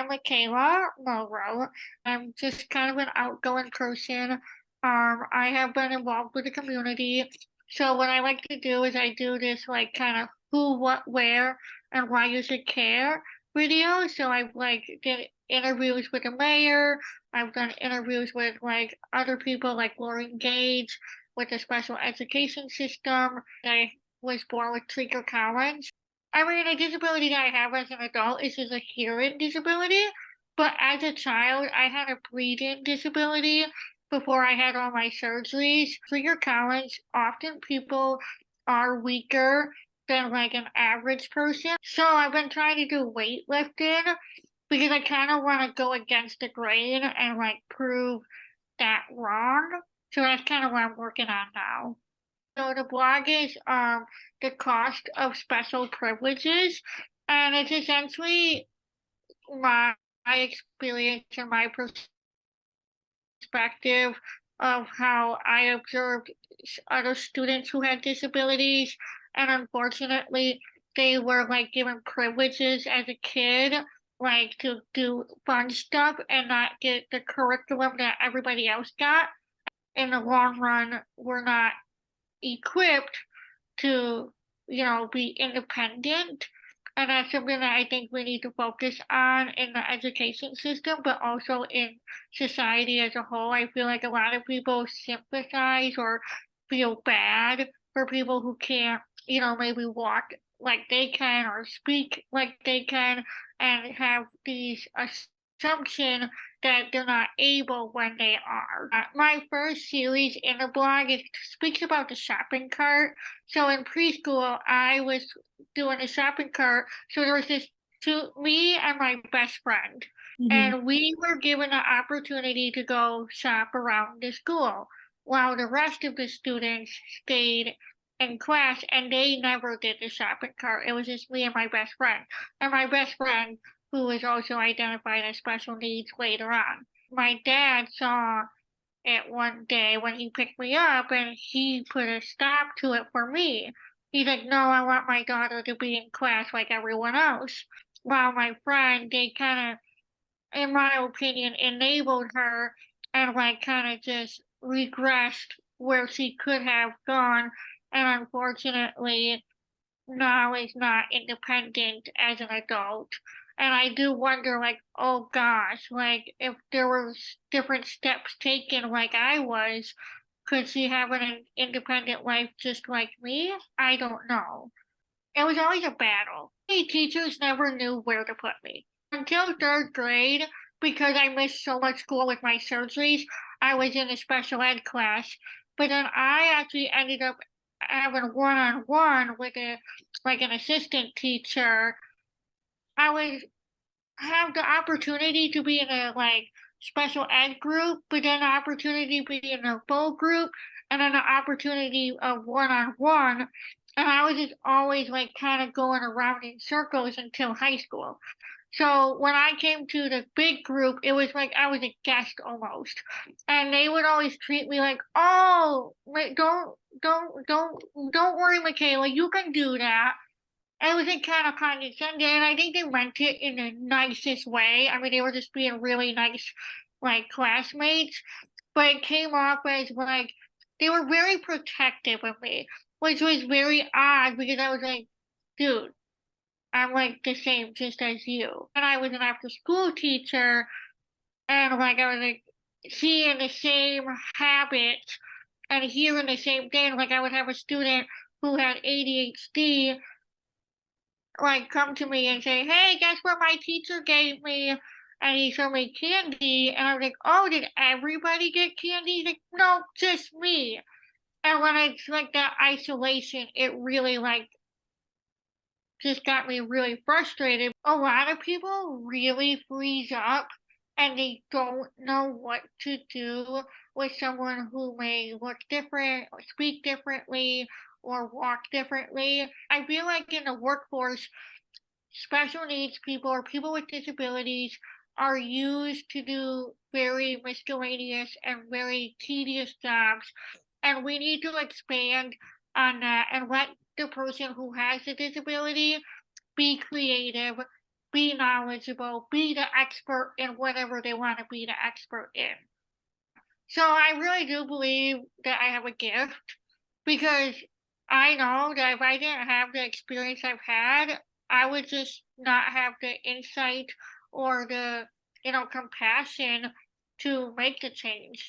I'm Michaela Mulroe. I'm just kind of an outgoing person. I have been involved with the community. So what I like to do is I do this like kind of who, what, where, and why you should care video. So I've like did interviews with the mayor. I've done interviews with like other people like Lauren Gage with the special education system. I was born with Treacher Collins. I mean, a disability that I have as an adult is just a hearing disability, but as a child, I had a breathing disability before I had all my surgeries. For your college, often people are weaker than like an average person. So I've been trying to do weightlifting because I kind of want to go against the grain and like prove that wrong. So that's kind of what I'm working on now. So the blog is the cost of special privileges, and it's essentially my experience and my perspective of how I observed other students who had disabilities, and unfortunately, they were like given privileges as a kid, like to do fun stuff and not get the curriculum that everybody else got. In the long run, we're not equipped to, be independent. And that's something that I think we need to focus on in the education system, but also in society as a whole. I feel like a lot of people sympathize or feel bad for people who can't, maybe walk like they can or speak like they can and have these assumption that they're not able when they are. My first series in the blog speaks about the shopping cart. So in preschool, I was doing a shopping cart. So there was this me and my best friend, Mhm. and we were given the opportunity to go shop around the school, while the rest of the students stayed in class and they never did the shopping cart. It was just me and my best friend. And my best friend who was also identified as special needs later on. My dad saw it one day when he picked me up and he put a stop to it for me. He's like, no, I want my daughter to be in class like everyone else. While my friend, they kind of, in my opinion, enabled her and like kind of just regressed where she could have gone. And unfortunately, now is not independent as an adult. And I do wonder, like, oh gosh, like if there was different steps taken like I was, could she have an independent life just like me? I don't know. It was always a battle. My teachers never knew where to put me. Until third grade, because I missed so much school with my surgeries, I was in a special ed class. But then I actually ended up having one-on-one with an assistant teacher. I would have the opportunity to be in a like special ed group, but then the opportunity to be in a full group, and then the opportunity of one-on-one. And I was just always like kind of going around in circles until high school. So when I came to the big group, it was like I was a guest almost. And they would always treat me like, "Oh, wait, don't worry, Michaela, you can do that." And it was like kind of condescending, and I think they meant it in the nicest way. I mean, they were just being really nice, like classmates, but it came off as like they were very protective of me, which was very odd because I was like, dude, I'm like the same just as you. And I was an after school teacher and like I was like seeing the same habits and hearing the same thing. Like I would have a student who had ADHD like come to me and say, "Hey, guess what my teacher gave me?" And he showed me candy, and I was like, "Oh, did everybody get candy?" He's like, "No, just me." And when it's like that isolation, it really like just got me really frustrated. A lot of people really freeze up and they don't know what to do with someone who may look different or speak differently or walk differently. I feel like in the workforce, special needs people or people with disabilities are used to do very miscellaneous and very tedious jobs. And we need to expand on that and let the person who has a disability be creative, be knowledgeable, be the expert in whatever they want to be the expert in. So I really do believe that I have a gift because I know that if I didn't have the experience I've had, I would just not have the insight or the compassion to make the change.